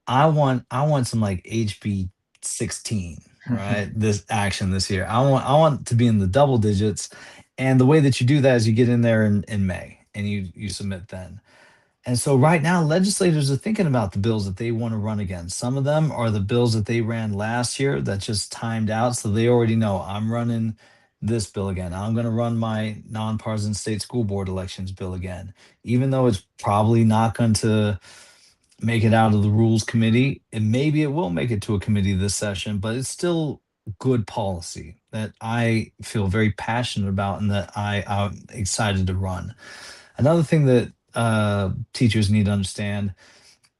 I want some like HB 16, right? This action this year. I want to be in the double digits. And the way that you do that is you get in there in May and you submit then. And so right now legislators are thinking about the bills that they want to run against. Some of them are the bills that they ran last year that just timed out. So they already know I'm running this bill again. I'm going to run my nonpartisan state school board elections bill again, even though it's probably not going to make it out of the rules committee, and maybe it will make it to a committee this session, but it's still good policy that I feel very passionate about and that I'm excited to run. Another thing that teachers need to understand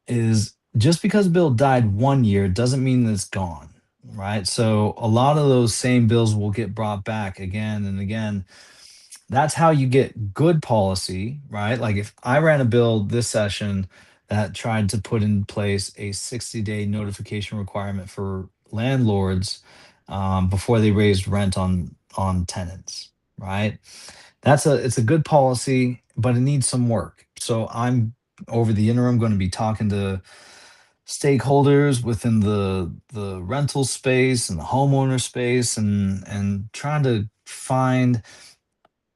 is just because a bill died one year doesn't mean that it's gone, right? So a lot of those same bills will get brought back again and again. That's how you get good policy, right? Like if I ran a bill this session that tried to put in place a 60-day notification requirement for landlords, before they raised rent on tenants, right? It's a good policy, but it needs some work. So I'm over the interim going to be talking to stakeholders within the rental space and the homeowner space, and trying to find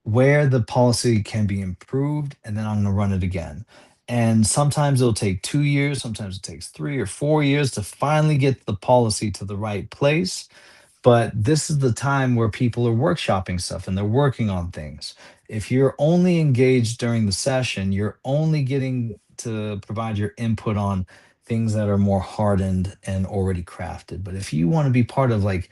where the policy can be improved, and then I'm going to run it again. And sometimes it'll take 2 years, sometimes it takes 3 or 4 years to finally get the policy to the right place. But this is the time where people are workshopping stuff and they're working on things. If you're only engaged during the session, you're only getting to provide your input on things that are more hardened and already crafted. But if you want to be part of like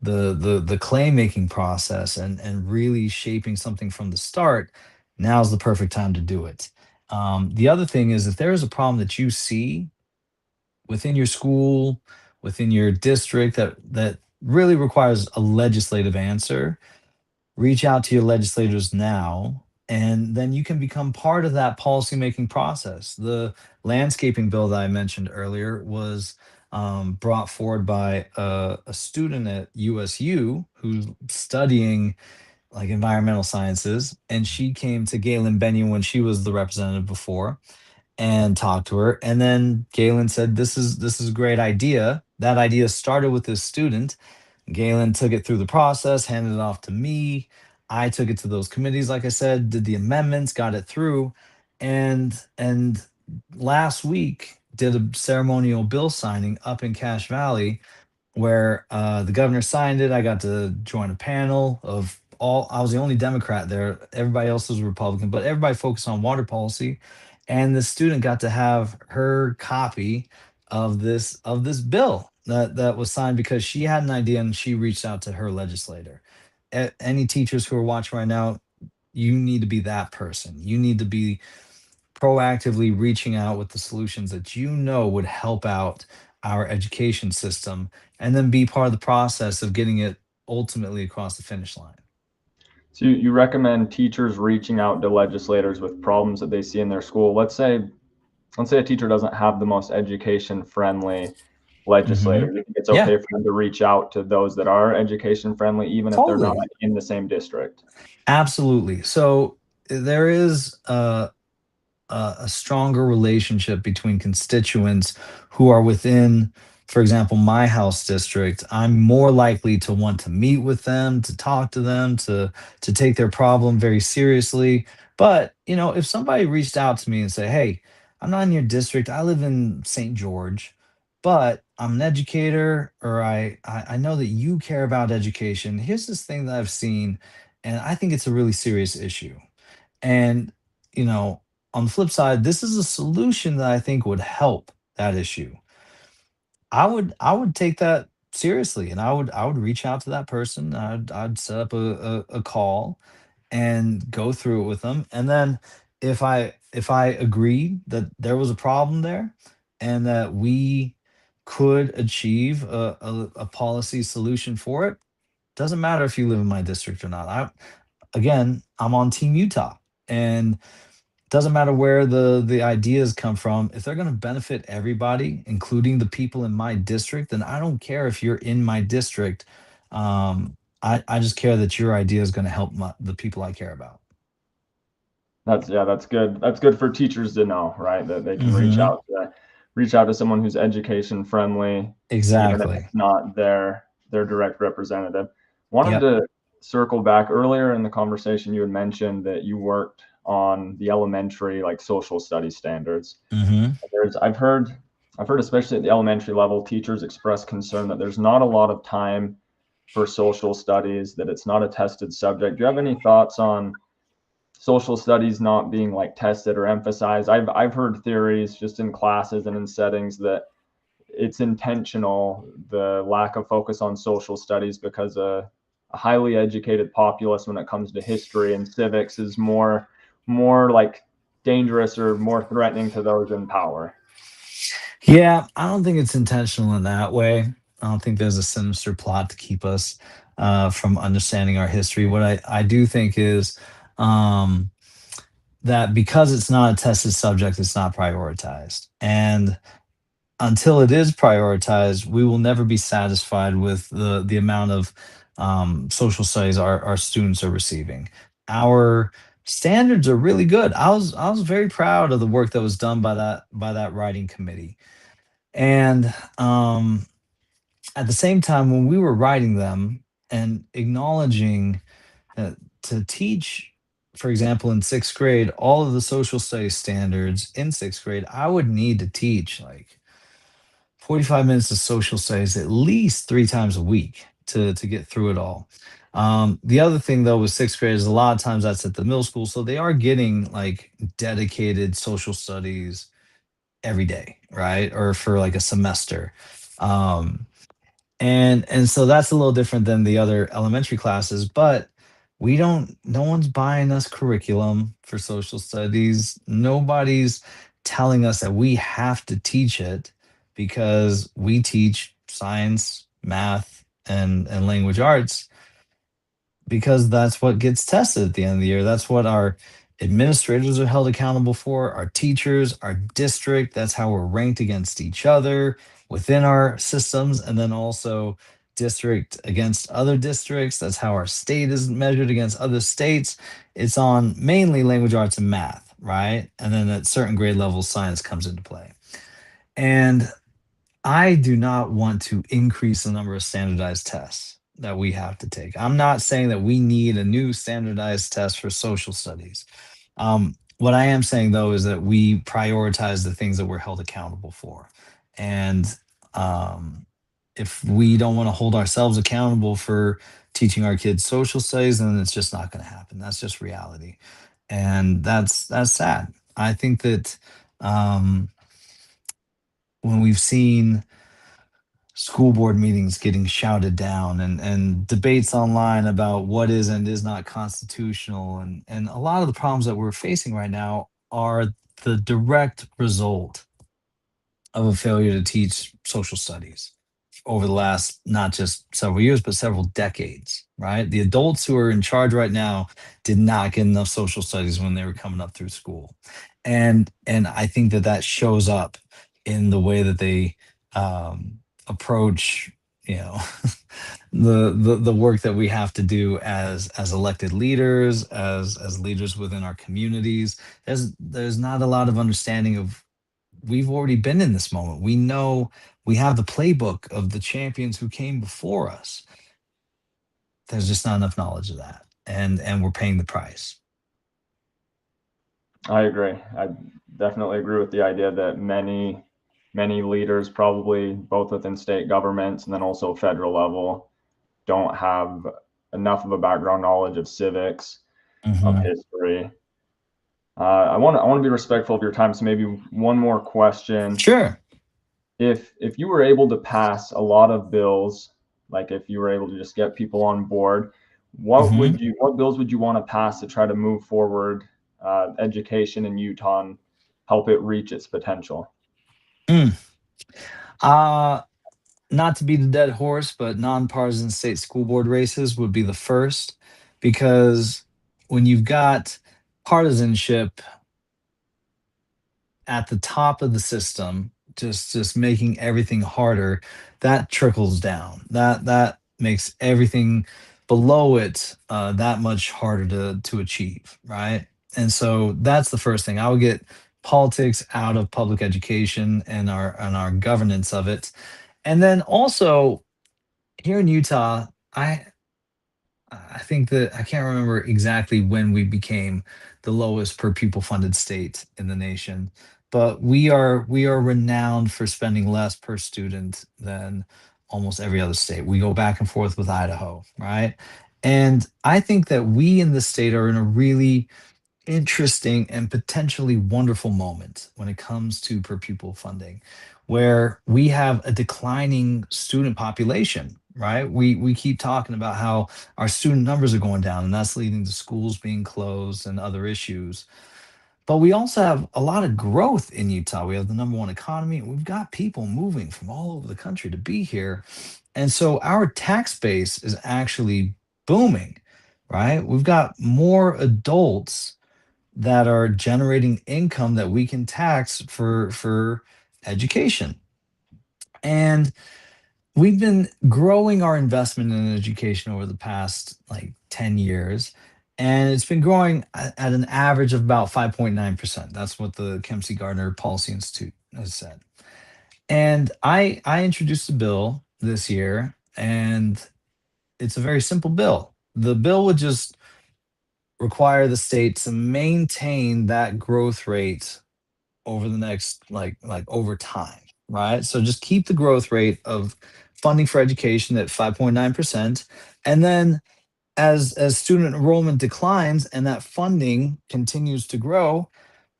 the claim making process and really shaping something from the start, now's the perfect time to do it. The other thing is if there is a problem that you see within your school, within your district that really requires a legislative answer, reach out to your legislators now, and then you can become part of that policymaking process. The landscaping bill that I mentioned earlier was brought forward by a student at USU who's studying like environmental sciences, and she came to Galen Benyon when she was the representative before and talked to her. And then Galen said, "This is a great idea." That idea started with this student. Galen took it through the process, handed it off to me. I took it to those committees, like I said, did the amendments, got it through, and last week did a ceremonial bill signing up in Cache Valley where the governor signed it. I got to join a panel of all. I was the only Democrat there. Everybody else was Republican, but everybody focused on water policy. And the student got to have her copy of this bill that was signed because she had an idea and she reached out to her legislator. Any teachers who are watching right now, you need to be that person. You need to be proactively reaching out with the solutions that you know would help out our education system, and then be part of the process of getting it ultimately across the finish line. So you recommend teachers reaching out to legislators with problems that they see in their school. Let's say a teacher doesn't have the most education friendly legislator. Hmm. You think it's Yeah, okay for them to reach out to those that are education friendly, even if they're not totally. in the same district? Absolutely. So there is a stronger relationship between constituents who are within, for example, my house district. I'm more likely to want to meet with them, to talk to them, to take their problem very seriously. But if somebody reached out to me and say, "Hey, I'm not in your district. I live in St. George, but I'm an educator, or I know that you care about education. Here's this thing that I've seen, and I think it's a really serious issue." And, you know, on the flip side, this is a solution that I think would help that issue. I would take that seriously, and I would reach out to that person. I'd set up a call and go through it with them. And then if I agreed that there was a problem there and that we could achieve a policy solution for it, doesn't matter if you live in my district or not. I'm on Team Utah, and doesn't matter where the ideas come from. If they're going to benefit everybody, including the people in my district, then I don't care if you're in my district. I just care that your idea is going to help the people I care about. That's good. That's good for teachers to know, right? That they can Hmm. reach out to someone who's education friendly, even if Exactly. it's not their direct representative. Wanted Yep. to circle back earlier in the conversation. You had mentioned that you worked on the elementary like social studies standards. Hmm. There's I've heard especially at the elementary level, teachers express concern that there's not a lot of time for social studies, that it's not a tested subject. Do you have any thoughts on social studies not being like tested or emphasized? I've heard theories just in classes and in settings that it's intentional, the lack of focus on social studies, because a highly educated populace when it comes to history and civics is more like dangerous or more threatening to those in power. Yeah, I don't think it's intentional in that way. I don't think there's a sinister plot to keep us from understanding our history. What I do think is um, that because it's not a tested subject, it's not prioritized. And until it is prioritized, we will never be satisfied with the amount of social studies our students are receiving. Our standards are really good. I was very proud of the work that was done by that writing committee. And at the same time, when we were writing them and acknowledging that to teach, for example, in sixth grade, all of the social studies standards in sixth grade, I would need to teach like 45 minutes of social studies at least 3 times a week to get through it all. The other thing though with sixth grade is a lot of times that's at the middle school, so they are getting like dedicated social studies every day, right? Or for like a semester. Um, and so that's a little different than the other elementary classes, but we don't no one's buying us curriculum for social studies. Nobody's telling us that we have to teach it because we teach science, math, and language arts because that's what gets tested at the end of the year. That's what our administrators are held accountable for, our teachers, our district. That's how we're ranked against each other within our systems, and then also district against other districts. That's how our state is measured against other states. It's on mainly language arts and math, right? And then at certain grade levels, science comes into play. And I do not want to increase the number of standardized tests that we have to take. I'm not saying that we need a new standardized test for social studies. What I am saying though is that we prioritize the things that we're held accountable for. And um, if we don't want to hold ourselves accountable for teaching our kids social studies, then it's just not going to happen. That's just reality. And that's sad. I think that um, when we've seen school board meetings getting shouted down and debates online about what is and is not constitutional, and a lot of the problems that we're facing right now are the direct result of a failure to teach social studies. over the last not just several years, but several decades, right? The adults who are in charge right now did not get enough social studies when they were coming up through school. And I think that that shows up in the way that they approach, you know, the work that we have to do as elected leaders, as leaders within our communities. There's not a lot of understanding of, we've already been in this moment. We know, we have the playbook of the champions who came before us. There's just not enough knowledge of that, and we're paying the price. I agree. I definitely agree with the idea that many leaders, probably both within state governments and then also federal level, don't have enough of a background knowledge of civics, of Hmm. history. I want to be respectful of your time, so maybe one more question. Sure. If you were able to pass a lot of bills, like if you were able to just get people on board, Hmm. what bills would you want to pass to try to move forward education in Utah and help it reach its potential? Mm. Uh, Not to be the dead horse, but nonpartisan state school board races would be the first, because when you've got partisanship at the top of the system, just making everything harder, that trickles down. That makes everything below it that much harder to achieve, right? And so that's the first thing. I would get politics out of public education and our governance of it. And then also here in Utah, I think that I can't remember exactly when we became the lowest per pupil funded state in the nation, but we are renowned for spending less per student than almost every other state. We go back and forth with Idaho, right? And I think that we in the state are in a really interesting and potentially wonderful moment when it comes to per pupil funding, where we have a declining student population, right? We keep talking about how our student numbers are going down, and that's leading to schools being closed and other issues. But we also have a lot of growth in Utah. We have the number one economy, and we've got people moving from all over the country to be here. And so our tax base is actually booming, right? We've got more adults that are generating income that we can tax for education. And we've been growing our investment in education over the past like 10 years, and it's been growing at an average of about 5.9%. That's what the Kempsey Gardner Policy Institute has said. And I introduced a bill this year, and it's a very simple bill. The bill would just require the state to maintain that growth rate over the next like over time, right? So just keep the growth rate of funding for education at 5.9%, and then as student enrollment declines and that funding continues to grow,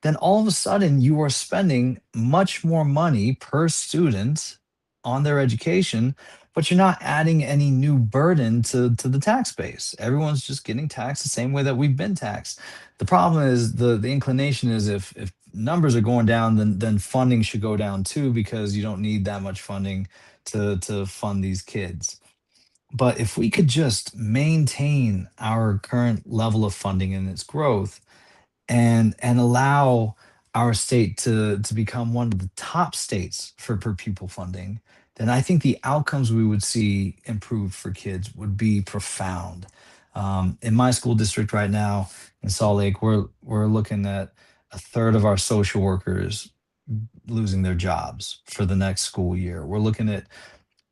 then all of a sudden you are spending much more money per student on their education, but you're not adding any new burden to the tax base. Everyone's just getting taxed the same way that we've been taxed. The problem is the inclination is if numbers are going down, then funding should go down too, because you don't need that much funding to fund these kids. But if we could just maintain our current level of funding and its growth, and allow our state to become one of the top states for per pupil funding, then I think the outcomes we would see improved for kids would be profound. In my school district right now in Salt Lake, we're looking at a third of our social workers losing their jobs for the next school year. We're looking at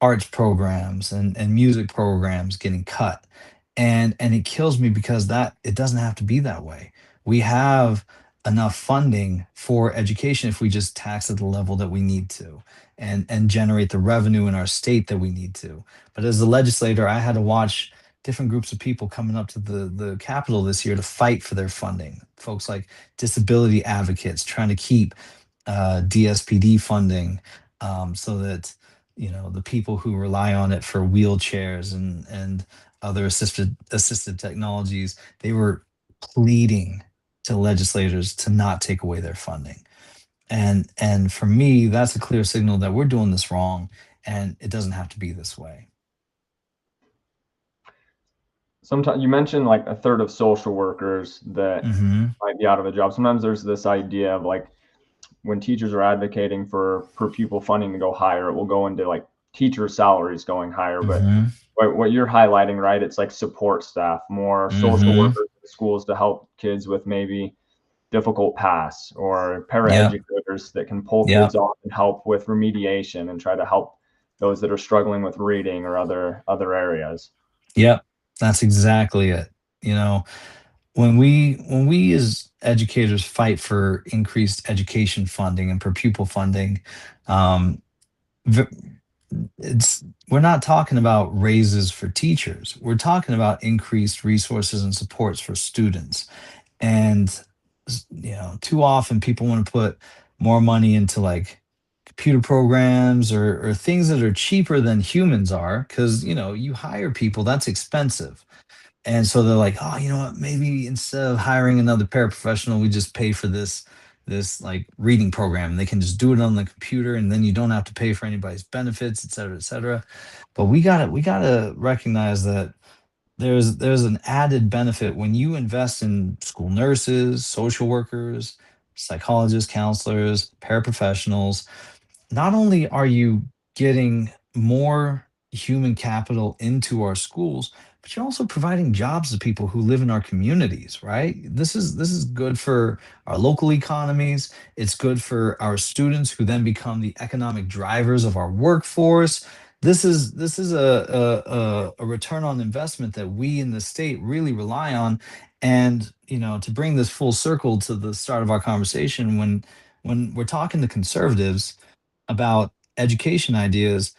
arts programs and music programs getting cut. And it kills me because that it doesn't have to be that way. We have enough funding for education if we just tax at the level that we need to, and generate the revenue in our state that we need to. But as a legislator, I had to watch different groups of people coming up to the Capitol this year to fight for their funding. Folks like disability advocates trying to keep DSPD funding, so that the people who rely on it for wheelchairs and other assisted technologies, they were pleading to legislators to not take away their funding. And for me, that's a clear signal that we're doing this wrong, and it doesn't have to be this way. Sometimes you mentioned like a third of social workers that Hmm. might be out of a job. Sometimes there's this idea of like when teachers are advocating for per pupil funding to go higher, it will go into like teacher salaries going higher. But Hmm. what you're highlighting, right? It's like support staff, more social Hmm. workers in schools to help kids with maybe difficult paths, or Yep. paraeducators that can pull kids Yep. off and help with remediation and try to help those that are struggling with reading or other areas. Yep. That's exactly it. You know, when we as educators fight for increased education funding and per pupil funding, um, v- it's we're not talking about raises for teachers. We're talking about increased resources and supports for students. And too often people want to put more money into like computer programs or things that are cheaper than humans are, because you hire people, that's expensive. And so they're like, oh, you know what, maybe instead of hiring another paraprofessional, we just pay for this like reading program, and they can just do it on the computer, and then you don't have to pay for anybody's benefits, et cetera, et cetera. But we gotta recognize that there's an added benefit when you invest in school nurses, social workers, psychologists, counselors, paraprofessionals. Not only are you getting more human capital into our schools, but you're also providing jobs to people who live in our communities, right? This is good for our local economies. It's good for our students, who then become the economic drivers of our workforce. This is a return on investment that we in the state really rely on. And to bring this full circle to the start of our conversation, when we're talking to conservatives about education ideas,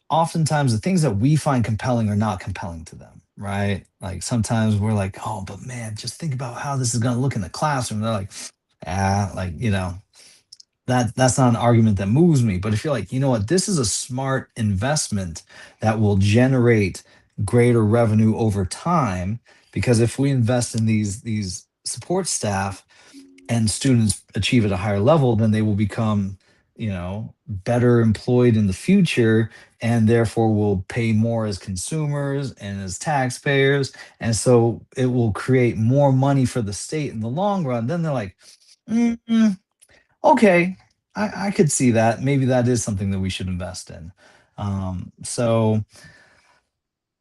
oftentimes the things that we find compelling are not compelling to them, right? Like sometimes we're like, oh, but man, just think about how this is going to look in the classroom. They're like, like, that's not an argument that moves me. But if you're like, you know what, this is a smart investment that will generate greater revenue over time, because if we invest in these support staff and students achieve at a higher level, then they will become, better employed in the future, and therefore will pay more as consumers and as taxpayers. And so it will create more money for the state in the long run. Then they're like, "Mm, okay, I could see that. Maybe that is something that we should invest in." So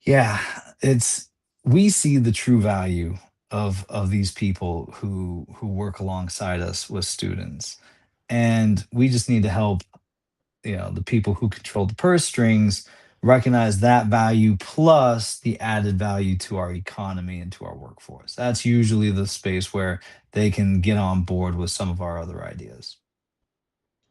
yeah, it's we see the true value of these people who work alongside us with students, and we just need to help the people who control the purse strings recognize that value, plus the added value to our economy and to our workforce. That's usually the space where they can get on board with some of our other ideas.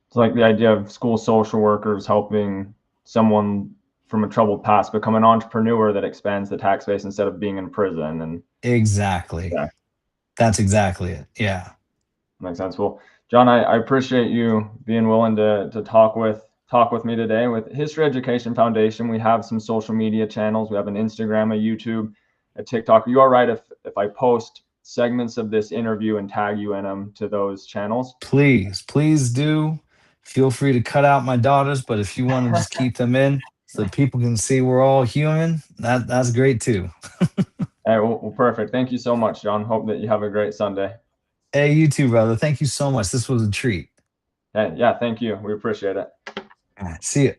It's like the idea of school social workers helping someone from a troubled past become an entrepreneur that expands the tax base instead of being in prison. And Exactly. yeah, That's exactly it. Yeah. makes sense. Well, John, I appreciate you being willing to talk with me today. With History Education Foundation, we have some social media channels. We have an Instagram, a YouTube, a TikTok. Are you all right if I post segments of this interview and tag you in them to those channels? Please, please do. Feel free to cut out my daughters, but if you want to just keep them in so that people can see we're all human, that's great too. Hey, well, perfect. Thank you so much, John. Hope that you have a great Sunday. Hey, you too, brother. Thank you so much. This was a treat. Hey, yeah, thank you. We appreciate it. All right, see you.